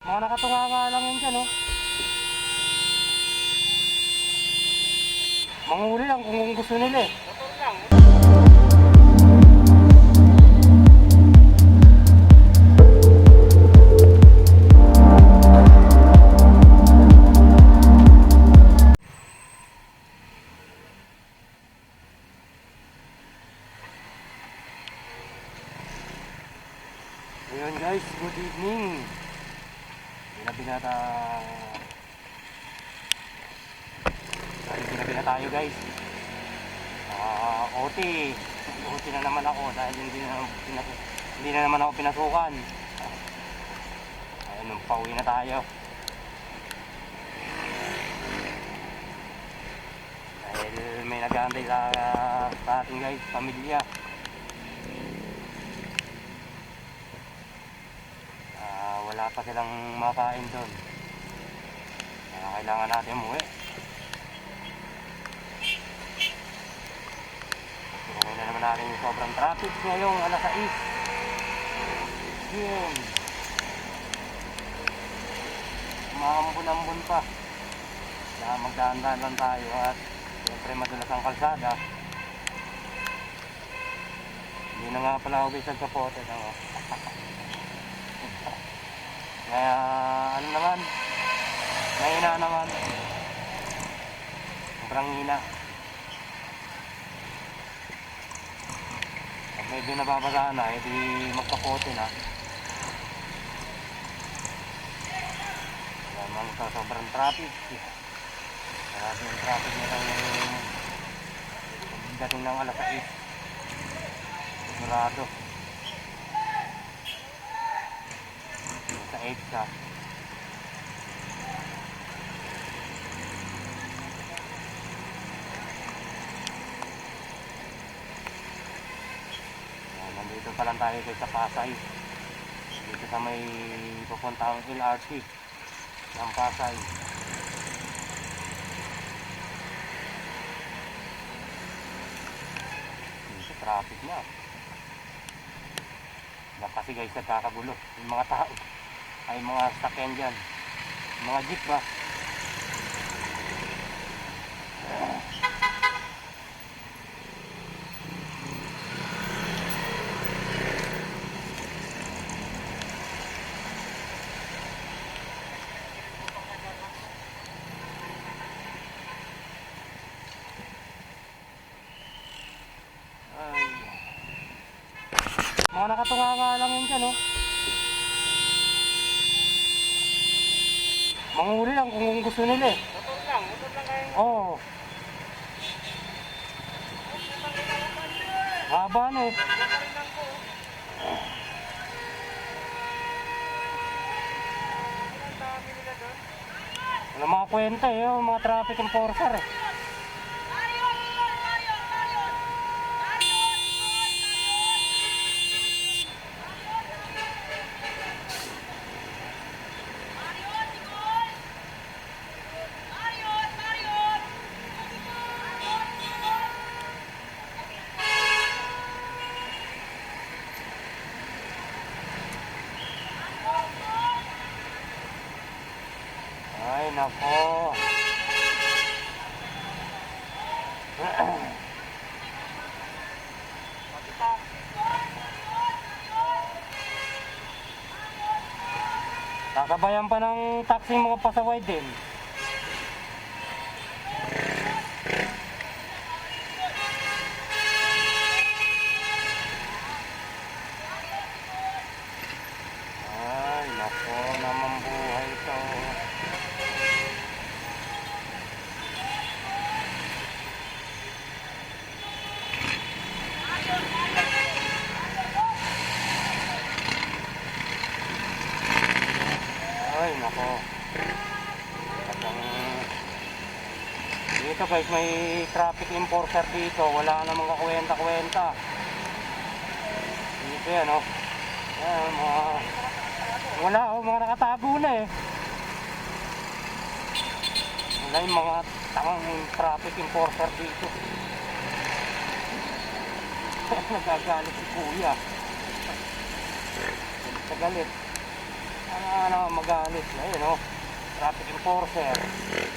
Mga nakatunganga lang yun dyan, oh. Manghuli lang kung gusto nila eh. Motor lang. Ayun guys, good evening. Binabinata. Binabina tayo guys. OT na naman ako dahil hindi na naman ako pinasukan. Ayun, pauwi na tayo. Dahil may nag-aantay sa atin guys, pamilya. Wala pa silang makain doon. Kailangan natin umuwi. Tuloy na naman natin yung sobrang traffic ngayong alas 6. Yun. Maambun-ambun pa. Kaya magdaan-daan lang tayo at siyempre madulas ang kalsada. Hindi na nga pala ako bisag kapote. Kaya ano naman, mahina naman, sobrang hina. Pag medyo nababasa na, edi magkapote na. Kaya naman sa sobrang traffic. Marami yung traffic na lang dating ng alas 6. Sigurado. Sa EDSA. Nandito pa lang tayo sa Pasay. Dito sa may pupuntang LRT ng Pasay. Dito traffic na. Kasi guys, nagkakagulo yung mga tao. Ay mga sakyan dyan, mga jeep ba? Ay. Mga nakatunganga lang yun dyan, oh. Manghuli lang kung gusto nila eh. Motor lang kayo. Oo. Haba na eh. Wala mga kwenta eh, oh, mga traffic enforcer eh. Ay nako. Kakabayan pa ng taxi mga pasaway din. Ay nako naman buhay ito. Ay nako. Dito guys may traffic enforcer dito. Wala namang kakwenta-kwenta. Dito yan oh. Yan mga... Wala oh, mga nakatago na eh. Wala yung mga tangang traffic enforcer dito. Nagagalit si kuya. Galit. Ano magalit na yun, no? Traffic enforcer.